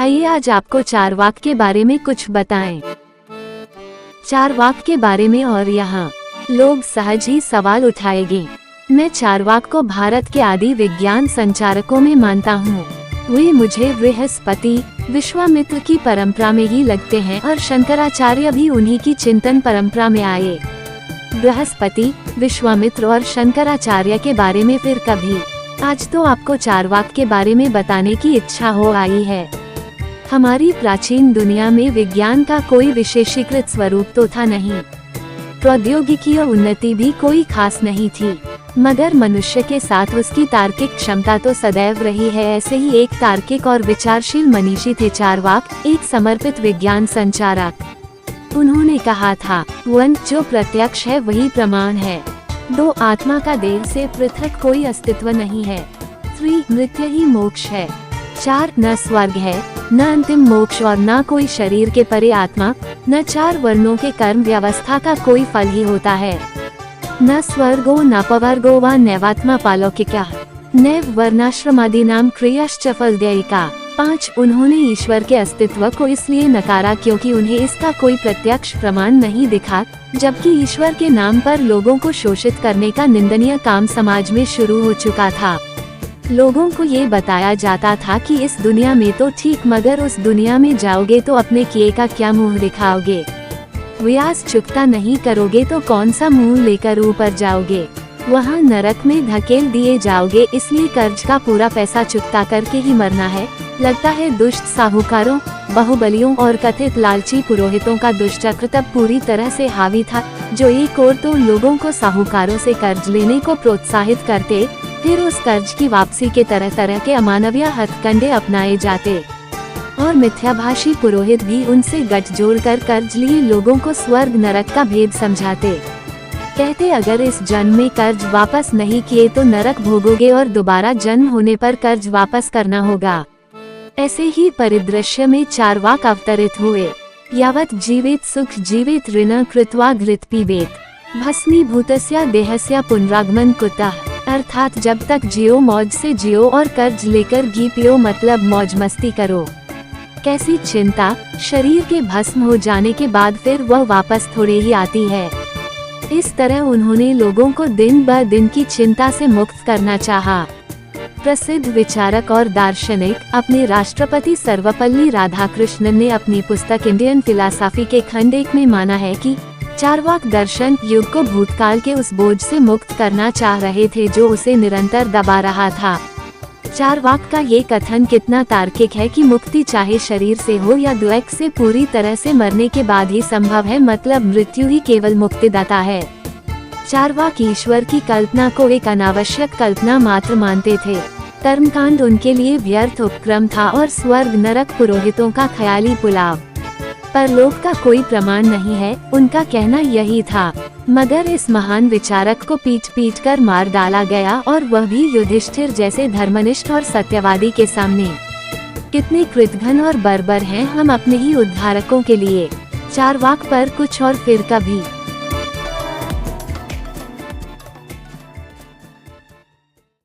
आइए आज आपको चारवाक के बारे में कुछ बताएं। चारवाक के बारे में और यहाँ लोग सहज ही सवाल उठाएंगे। मैं चारवाक को भारत के आदि विज्ञान संचारकों में मानता हूँ। वे मुझे बृहस्पति विश्वामित्र की परंपरा में ही लगते हैं और शंकराचार्य भी उन्हीं की चिंतन परंपरा में आए। बृहस्पति, विश्वामित्र और शंकराचार्य के बारे में फिर कभी। आज तो आपको चारवाक के बारे में बताने की इच्छा हो आई है। हमारी प्राचीन दुनिया में विज्ञान का कोई विशेषीकृत स्वरूप तो था नहीं, प्रौद्योगिकी और उन्नति भी कोई खास नहीं थी, मगर मनुष्य के साथ उसकी तार्किक क्षमता तो सदैव रही है। ऐसे ही एक तार्किक और विचारशील मनीषी थे चारवाक, एक समर्पित विज्ञान संचारक। उन्होंने कहा था, वन जो प्रत्यक्ष है वही प्रमाण है। दो, आत्मा का देह से पृथक कोई अस्तित्व नहीं है। 3, मृत्यु ही मोक्ष है। 4, न स्वर्ग है, न अंतिम मोक्ष और न कोई शरीर के परे आत्मा, न 4 वर्णों के कर्म व्यवस्था का कोई फल ही होता है। न स्वर्गो न पवर्गो व नैवात्मा पालौकिका नैव वर्णाश्रमादि नाम क्रियाश्च फलदायिका। 5, उन्होंने ईश्वर के अस्तित्व को इसलिए नकारा क्योंकि उन्हें इसका कोई प्रत्यक्ष प्रमाण नहीं दिखा, जबकि ईश्वर के नाम पर लोगों को शोषित करने का निंदनीय काम समाज में शुरू हो चुका था। लोगों को ये बताया जाता था कि इस दुनिया में तो ठीक, मगर उस दुनिया में जाओगे तो अपने किए का क्या मुंह दिखाओगे। व्यास चुकता नहीं करोगे तो कौन सा मुंह लेकर ऊपर जाओगे। वहाँ नरक में धकेल दिए जाओगे, इसलिए कर्ज का पूरा पैसा चुकता करके ही मरना है। लगता है दुष्ट साहूकारों, बाहुबलियों और कथित लालची पुरोहितों का दुष्चक्र तब पूरी तरह से हावी था, जो एक ओर तो लोगों को साहूकारों से कर्ज लेने को प्रोत्साहित करते, फिर उस कर्ज की वापसी के तरह तरह के अमानवीय हथकंडे अपनाए जाते, और मिथ्याभाषी पुरोहित भी उनसे गठजोड़ कर कर्ज लिए लोगों को स्वर्ग नरक का भेद समझाते। कहते अगर इस जन्म में कर्ज वापस नहीं किए तो नरक भोगोगे और दोबारा जन्म होने पर कर्ज वापस करना होगा। ऐसे ही परिदृश्य में चारवाक अवतरित हुए। यावत जीवेत सुख जीवेत ऋण कृत्वा घृत पीबेत भस्मीभूतस्या देहस्या पुनरागमन कुतः। अर्थात जब तक जियो मौज से जियो और कर्ज लेकर घी पियो, मतलब मौज मस्ती करो। कैसी चिंता, शरीर के भस्म हो जाने के बाद फिर वह वापस थोड़े ही आती है। इस तरह उन्होंने लोगों को दिन ब दिन की चिंता से मुक्त करना चाहा। प्रसिद्ध विचारक और दार्शनिक अपने राष्ट्रपति सर्वपल्ली राधाकृष्णन ने अपनी पुस्तक इंडियन फिलॉसफी के खंड 1 में माना है कि चारवाक दर्शन युग को भूतकाल के उस बोझ से मुक्त करना चाह रहे थे जो उसे निरंतर दबा रहा था। चारवाक का ये कथन कितना तार्किक है कि मुक्ति चाहे शरीर से हो या द्वैक से, पूरी तरह से मरने के बाद ही संभव है, मतलब मृत्यु ही केवल मुक्तिदाता है। चारवाक ईश्वर की कल्पना को एक अनावश्यक कल्पना मात्र मानते थे। कर्मकांड उनके लिए व्यर्थ उपक्रम था और स्वर्ग नरक पुरोहितों का ख्याली पुलाव। परलोक का कोई प्रमाण नहीं है, उनका कहना यही था। मगर इस महान विचारक को पीट कर मार डाला गया, और वह भी युधिष्ठिर जैसे धर्मनिष्ठ और सत्यवादी के सामने। कितने कृतघ्न और बर्बर हैं हम अपने ही उद्धारकों के लिए। चारवाक पर कुछ और फिर कभी।